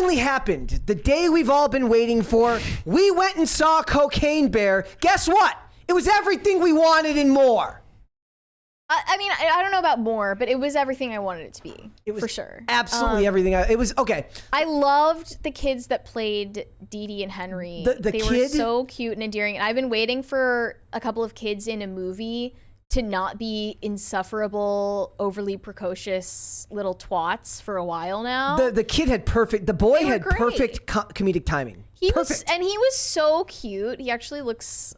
finally happened. The day we've all been waiting for. We went and saw Cocaine Bear. Guess what? It was everything we wanted and more. I mean, I don't know about more, but it was everything I wanted it to be. It was for sure. Absolutely everything. It was okay. I loved the kids that played Dee Dee and Henry. They were so cute and endearing. And I've been waiting for a couple of kids in a movie to not be insufferable, overly precocious little twats for a while now. The kid had the boy had perfect comedic timing. He was so cute. He actually looks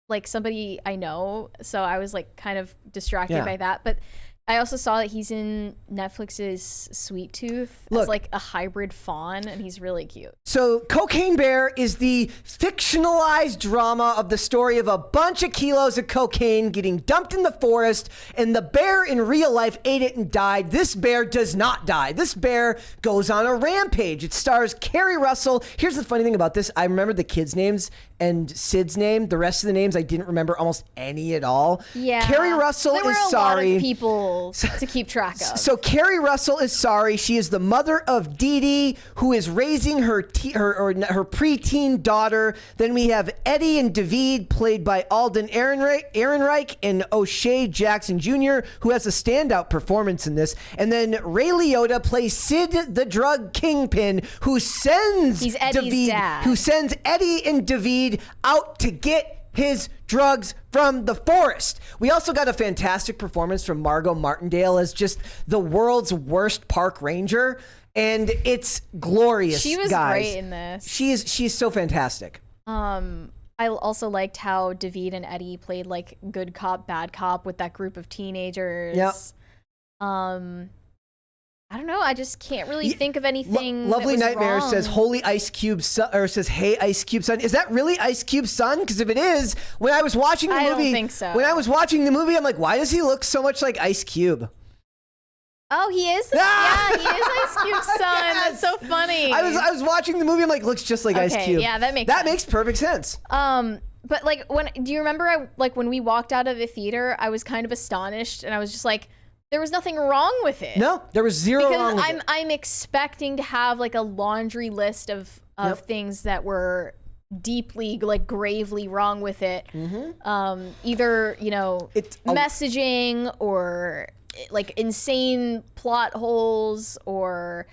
like somebody I know, so I was like kind of distracted by that. But I also saw that he's in Netflix's Sweet Tooth as like a hybrid fawn, and he's really cute. So Cocaine Bear is the fictionalized drama of the story of a bunch of kilos of cocaine getting dumped in the forest, and the bear in real life ate it and died. This bear does not die. This bear goes on a rampage. It stars Kerry Russell. Here's the funny thing about this. I remember the kids' names and Sid's name. The rest of the names I didn't remember almost any at all. Yeah. Kerry Russell is sorry. There were a lot of people to keep track of. So Kerry Russell is sorry. She is the mother of Dee Dee, who is raising her preteen daughter. Then we have Eddie and David, played by Alden Ehrenreich and O'Shea Jackson Jr., who has a standout performance in this. And then Ray Liotta plays Sid, the drug kingpin, who sends Eddie and David out to get his drugs from the forest. We also got a fantastic performance from Margot Martindale as just the world's worst park ranger, and it's glorious. She was great in this. She's so fantastic. I also liked how David and Eddie played like good cop, bad cop with that group of teenagers. Yep. I don't know. I just can't really think of anything. Lovely that was Nightmare wrong. says "Holy Ice Cube," or says "Hey Ice Cube son." Is that really Ice Cube's son? Because if it is, when I was watching the movie, I don't think so. When I was watching the movie, I'm like, why does he look so much like Ice Cube? Oh, he is. Yeah, he is Ice Cube's son. Yes. That's so funny. I was watching the movie. I'm like, looks just like Ice Cube. Yeah, that makes perfect sense. But like, do you remember? When we walked out of the theater, I was kind of astonished, and I was just like, there was nothing wrong with it. No, there was zero wrong with it. I'm expecting to have like a laundry list of things that were deeply, like gravely wrong with it. Mm-hmm. Either, it's messaging or like insane plot holes or,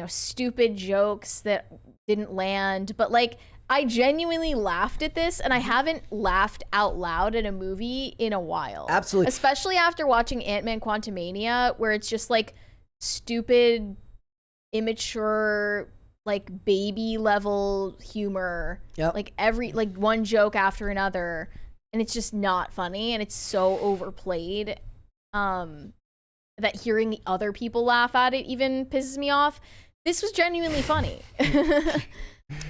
stupid jokes that didn't land. But like, I genuinely laughed at this, and I haven't laughed out loud at a movie in a while. Absolutely. Especially after watching Ant-Man Quantumania, where it's just like stupid, immature, like baby level humor. Yep. Like one joke after another, and it's just not funny, and it's so overplayed that hearing other people laugh at it even pisses me off. This was genuinely funny.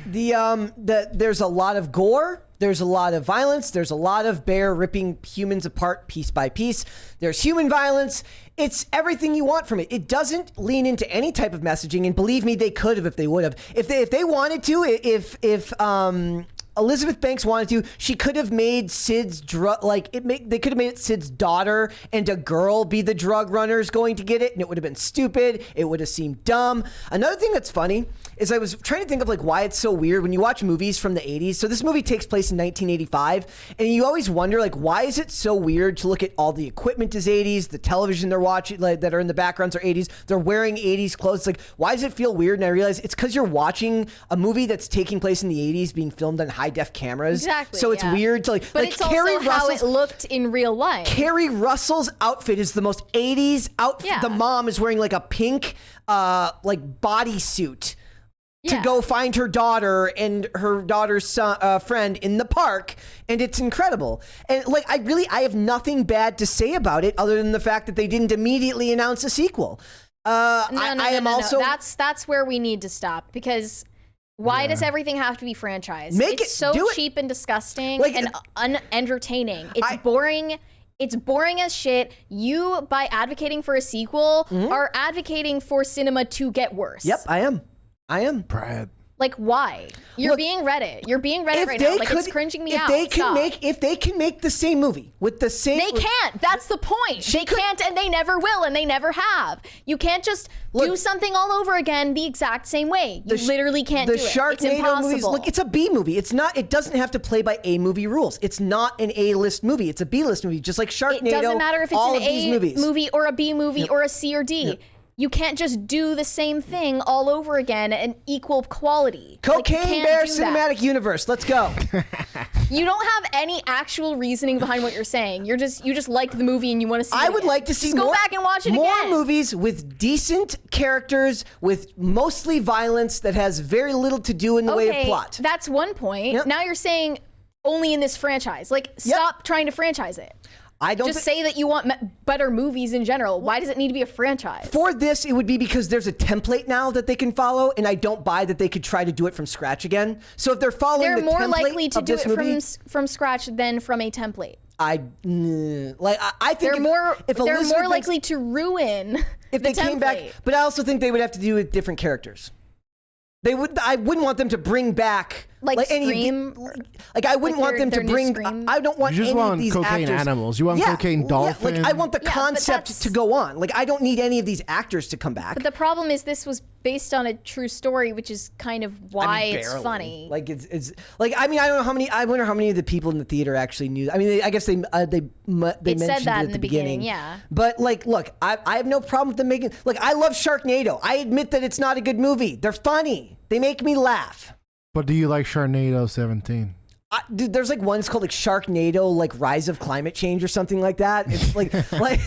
There's a lot of gore, there's a lot of violence, there's a lot of bear ripping humans apart piece by piece. There's human violence. It's everything you want from it. It doesn't lean into any type of messaging, and believe me, they could have if they would have. If they wanted to, if Elizabeth Banks wanted to, she could have made Sid's they could have made it Sid's daughter and a girl be the drug runners going to get it, and it would have been stupid. It would have seemed dumb. Another thing that's funny is I was trying to think of like why it's so weird when you watch movies from the 80s. So this movie takes place in 1985, and you always wonder like why is it so weird to look at all the equipment is 80s, the television they're watching that are in the backgrounds are 80s, they're wearing 80s clothes. Like why does it feel weird? And I realized it's because you're watching a movie that's taking place in the 80s being filmed on high def cameras. Exactly. So it's weird to but it's also how it looked in real life. Kerry Russell's outfit is the most 80s outfit. Yeah. The mom is wearing like a pink like bodysuit to go find her daughter and her daughter's friend in the park, and it's incredible. And like I have nothing bad to say about it other than the fact that they didn't immediately announce a sequel. No. That's where we need to stop, because why does everything have to be franchised? It's so cheap and disgusting and unentertaining. It's boring. It's boring as shit. You, by advocating for a sequel, are advocating for cinema to get worse. Yep, I am. Brad. Like, why? You're being Reddit. You're being Reddit right now. Like, it's cringing me out. If they can make the same movie with the same... They can't. That's the point. They can't, and they never will, and they never have. You can't just do something all over again the exact same way. You literally can't do it. It's impossible. Movies, look, it's a B movie. It's not. It doesn't have to play by A movie rules. It's not an A-list movie. It's a B-list movie, just like Sharknado. It doesn't matter if it's an A movie or a B movie or a C or D. You can't just do the same thing all over again and equal quality. Cocaine Bear Cinematic Universe. Let's go. You don't have any actual reasoning behind what you're saying. You just liked the movie and you want to see it. I would like to see go back and watch it more again. movies with decent characters, with mostly violence that has very little to do in the way of plot. That's one point. Yep. Now you're saying only in this franchise. Like, stop trying to franchise it. I don't just say that you want better movies in general. Why does it need to be a franchise? For this, it would be because there's a template now that they can follow, and I don't buy that they could try to do it from scratch again. So if they're following the template, they're more likely to do it from scratch than from a template. I think they're more likely to ruin if they came back. But I also think they would have to do with different characters. They would. I wouldn't want them to bring back like Scream. I wouldn't want them to bring. I don't want any of these cocaine actors. Animals. You want cocaine dolphins. I want the concept to go on. Like, I don't need any of these actors to come back. But the problem is, this was based on a true story, which is kind of why it's funny. Like, it's like, I mean, I don't know how many. I wonder how many of the people in the theater actually knew. I mean, I guess they mentioned said that it in at the beginning. Yeah. But like, look, I have no problem with them making. Look, I love Sharknado. I admit that it's not a good movie. They're funny. They make me laugh. But do you like Sharknado 17? Dude, there's like one. It's called like Sharknado, like Rise of Climate Change or something like that. It's like, like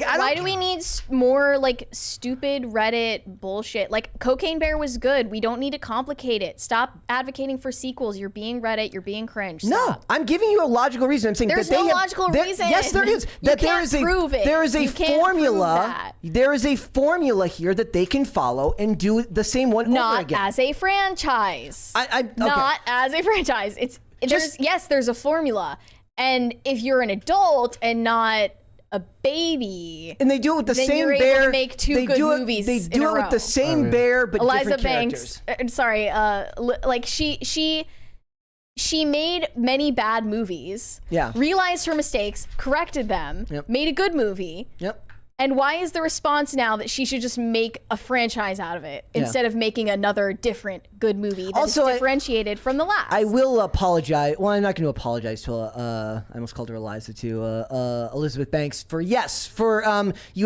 I don't. Why do we need more like stupid Reddit bullshit? Like, Cocaine Bear was good. We don't need to complicate it. Stop advocating for sequels. You're being Reddit. You're being cringe. Stop. No, I'm giving you a logical reason. I'm saying there's no logical reason. Yes, there is. That there is a formula. There is a formula here that they can follow and do the same one over again. Not as a franchise. Okay. Not as a franchise. There's a formula, and if you're an adult and not a baby, and they do it with the then same you're bear, able to make two good movies. They do it with the same bear, but Eliza different Banks. characters. Like she made many bad movies. Yeah. Realized her mistakes, corrected them, made a good movie. Yep. And why is the response now that she should just make a franchise out of it instead of making another different good movie that's differentiated from the last? I will apologize. Well, I'm not going to apologize to I almost called her Eliza too. Elizabeth Banks for you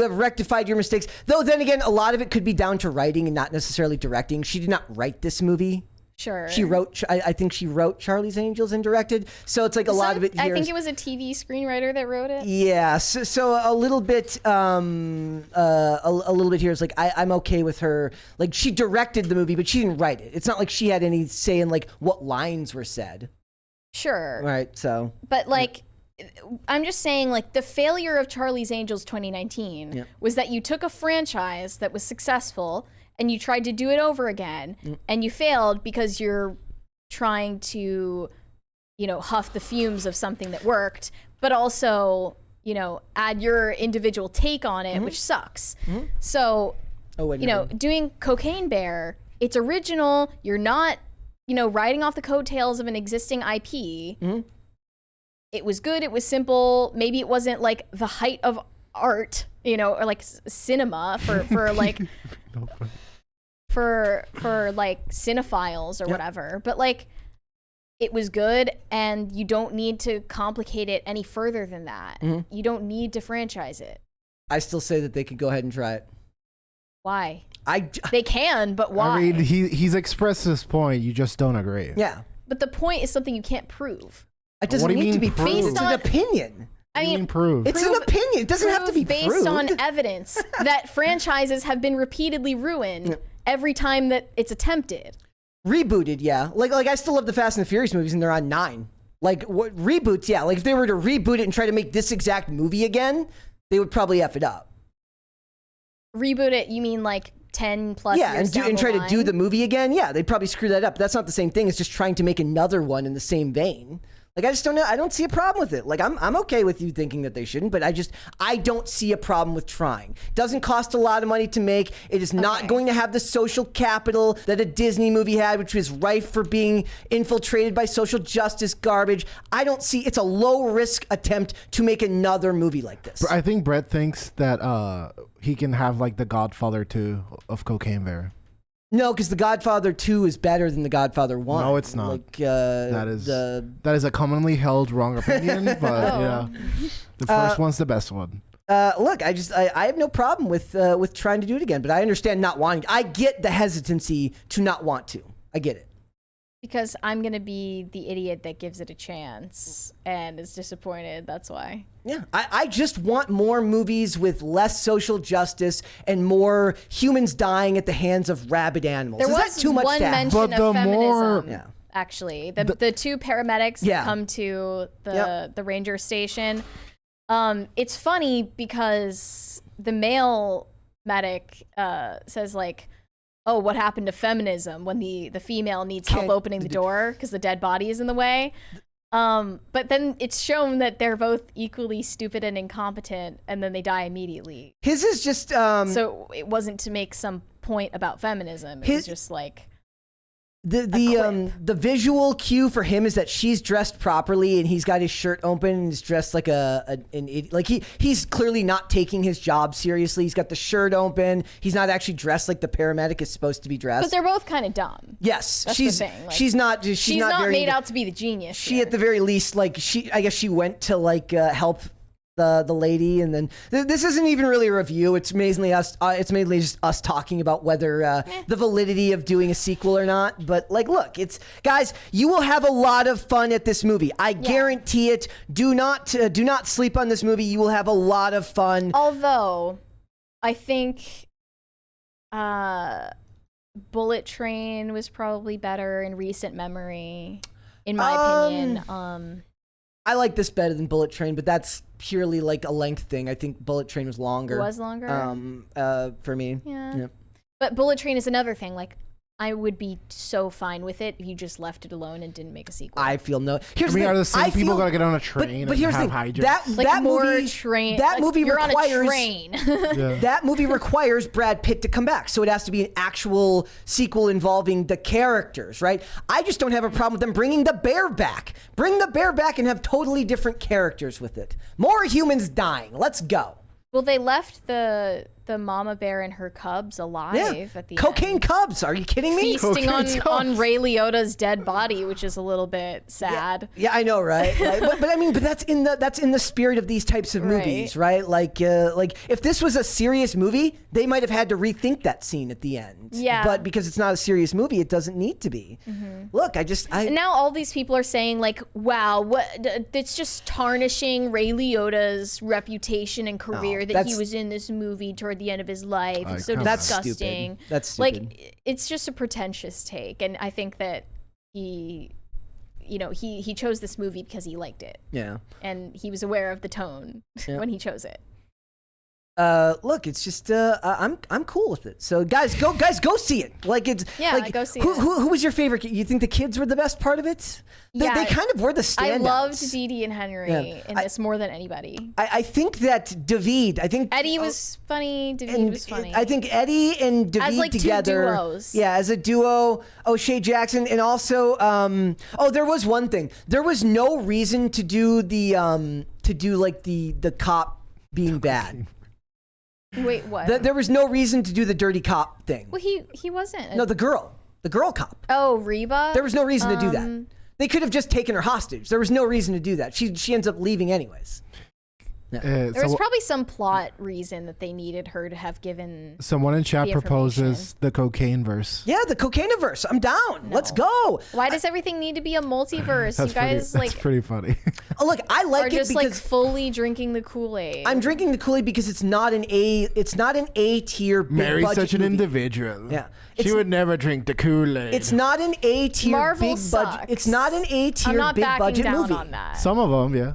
have rectified your mistakes. Though then again, a lot of it could be down to writing and not necessarily directing. She did not write this movie. Sure. She wrote. I think she wrote Charlie's Angels and directed. So it's like a lot of it here. I think it was a TV screenwriter that wrote it. Yeah. So a little bit. A little bit here is like I'm okay with her. Like, she directed the movie, but she didn't write it. It's not like she had any say in like what lines were said. Sure. Right. So. But like, I'm just saying, like, the failure of Charlie's Angels 2019 was that you took a franchise that was successful and you tried to do it over again, and you failed because you're trying to, huff the fumes of something that worked, but also, add your individual take on it, which sucks. So, doing Cocaine Bear, it's original. You're not, riding off the coattails of an existing IP. It was good. It was simple. Maybe it wasn't like the height of art, or like cinema for like for like cinephiles or whatever, but like, it was good, and you don't need to complicate it any further than that. You don't need to franchise it. I still say that they could go ahead and try it. Why? They can, but why? I mean, he's expressed this point. You just don't agree. Yeah. But the point is something you can't prove. It doesn't need to be proved. It's an opinion. I mean, prove. It's an opinion. It doesn't have to be based proved. on evidence that franchises have been repeatedly ruined every time that it's attempted. Rebooted, yeah. Like I still love the Fast and the Furious movies, and they're on 9. Like, what reboots, yeah. Like, if they were to reboot it and try to make this exact movie again, they would probably F it up. Reboot it, you mean like 10 plus years and try to do the movie again? Yeah, they'd probably screw that up. That's not the same thing as just trying to make another one in the same vein. Like, I just don't know. I don't see a problem with it. Like, I'm okay with you thinking that they shouldn't, but I don't see a problem with trying. Doesn't cost a lot of money to make. It is not going to have the social capital that a Disney movie had, which was rife for being infiltrated by social justice garbage. I don't see, it's a low risk attempt to make another movie like this. I think Brett thinks that he can have like the Godfather 2 of Cocaine Bear. No, because The Godfather 2 is better than The Godfather 1. No, it's not. Like, That is a commonly held wrong opinion, but yeah, the first one's the best one. Look, I have no problem with trying to do it again, but I understand not wanting. I get the hesitancy to not want to. I get it. Because I'm going to be the idiot that gives it a chance and is disappointed. That's why. Yeah, I just want more movies with less social justice and more humans dying at the hands of rabid animals. There Is was that too much one to ask? mention But the of feminism, more- actually. The two paramedics that come to the ranger station. It's funny because the male medic says like, oh, what happened to feminism when the female needs help opening the door because the dead body is in the way. But then it's shown that they're both equally stupid and incompetent, and then they die immediately. His is just So it wasn't to make some point about feminism. It was just like the visual cue for him is that she's dressed properly and he's got his shirt open and he's dressed like an idiot. Like he's clearly not taking his job seriously. He's got the shirt open. He's not actually dressed like the paramedic is supposed to be dressed. But they're both kind of dumb. Yes, That's she's the thing. Like, she's not very made out to be the genius. She at the very least, like I guess she went to like help the lady, and then this isn't even really a review. It's mainly us. It's mainly just us talking about whether the validity of doing a sequel or not. But like, look, it's guys, you will have a lot of fun at this movie. I guarantee it. Do not sleep on this movie. You will have a lot of fun. Although, I think Bullet Train was probably better in recent memory, in my opinion. I like this better than Bullet Train, but that's purely like a length thing. I think Bullet Train was longer. It was longer? For me. Yeah. Yep. But Bullet Train is another thing. Like, I would be so fine with it if you just left it alone and didn't make a sequel. I feel no. Here's the thing. Are the same people gonna get on a train but here's and the have thing. hijinks? like that more movie, train. That like movie you're requires on a train. that movie requires Brad Pitt to come back, so it has to be an actual sequel involving the characters, right? I just don't have a problem with them bringing the bear back. Bring the bear back and have totally different characters with it. More humans dying. Let's go. Well, they left the mama bear and her cubs alive at the Cocaine end. Cubs. Are you kidding me? Feasting on Ray Liotta's dead body, which is a little bit sad. Yeah, I know, right? but I mean, but that's in the spirit of these types of movies, right? Like if this was a serious movie, they might have had to rethink that scene at the end. Yeah. But because it's not a serious movie, it doesn't need to be. Look, And now all these people are saying like, wow, it's just tarnishing Ray Liotta's reputation and career that he was in this movie toward the end of his life. It's so That's disgusting. stupid. That's stupid. Like, it's just a pretentious take, and I think that he chose this movie because he liked it. Yeah. And he was aware of the tone when he chose it. Look, it's just I'm cool with it. So guys, go see it. Like it's go see who, it. Who was your favorite? You think the kids were the best part of it? They kind of were the standouts. I loved Dee Dee and Henry in this more than anybody. I think that David. I think Eddie was funny. David was funny. I think Eddie and David as like together. two duos. Yeah, as a duo. O'Shea Jackson, and also there was one thing. There was no reason to do the the cop being bad. Wait, what? There was no reason to do the dirty cop thing. Well, he wasn't. No, the girl cop. Oh, Reba. There was no reason to do that. They could have just taken her hostage. There was no reason to do that. She ends up leaving anyways. There was probably some plot reason that they needed her to have given. Someone in chat proposes the cocaine verse. Yeah, the Cocaineverse. I'm down. Let's go. Why does everything need to be a multiverse? You guys that's pretty funny. Oh, look, I like are it just because like fully drinking the Kool-Aid. I'm drinking the Kool-Aid because it's not an A tier big Mary's budget such an movie. individual. Yeah. She would never drink the Kool-Aid. It's not an A tier Marvel big sucks. budget. It's not an A I'm tier not big backing budget down movie. on that. Some of them, yeah.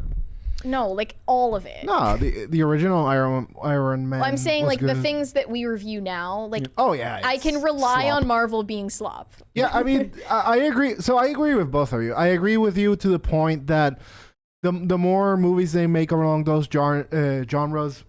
No, like all of it. No, the original Iron Man. I'm saying was like the good. things that we review now, like Oh yeah, I can it's rely slop. on Marvel being slop. Yeah, I mean, I agree. So I agree with both of you. I agree with you to the point that the more movies they make along those genres,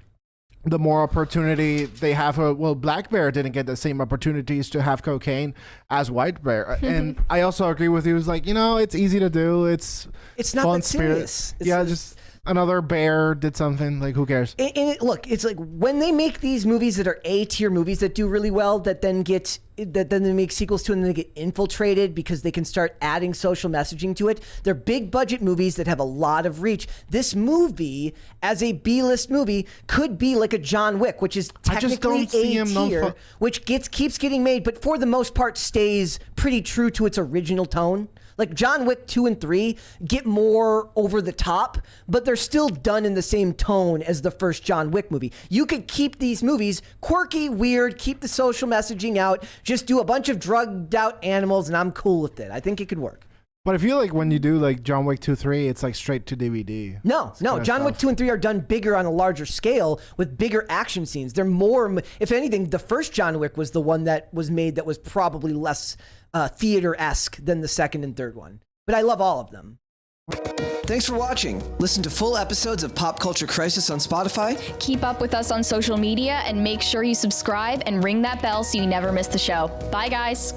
the more opportunity they have. Well, Black Bear didn't get the same opportunities to have cocaine as White Bear, and I also agree with you. It's like, it's easy to do. It's not fun that serious. Yeah, just another bear did something. Like, who cares? Look, it's like when they make these movies that are A-tier movies that do really well, that then they make sequels to and then they get infiltrated because they can start adding social messaging to it. They're big budget movies that have a lot of reach. This movie, as a B-list movie, could be like a John Wick, which is technically A-tier, which keeps getting made, but for the most part stays pretty true to its original tone. Like John Wick 2 and 3 get more over the top, but they're still done in the same tone as the first John Wick movie. You could keep these movies quirky, weird, keep the social messaging out, just do a bunch of drugged out animals, and I'm cool with it. I think it could work. But I feel like when you do like John Wick 2, 3, it's like straight to DVD. No. John Wick 2 and 3 are done bigger on a larger scale with bigger action scenes. They're more, if anything, the first John Wick was the one that was made that was probably less theater-esque than the second and third one. But I love all of them. Thanks for watching. Listen to full episodes of Pop Culture Crisis on Spotify. Keep up with us on social media and make sure you subscribe and ring that bell so you never miss the show. Bye, guys.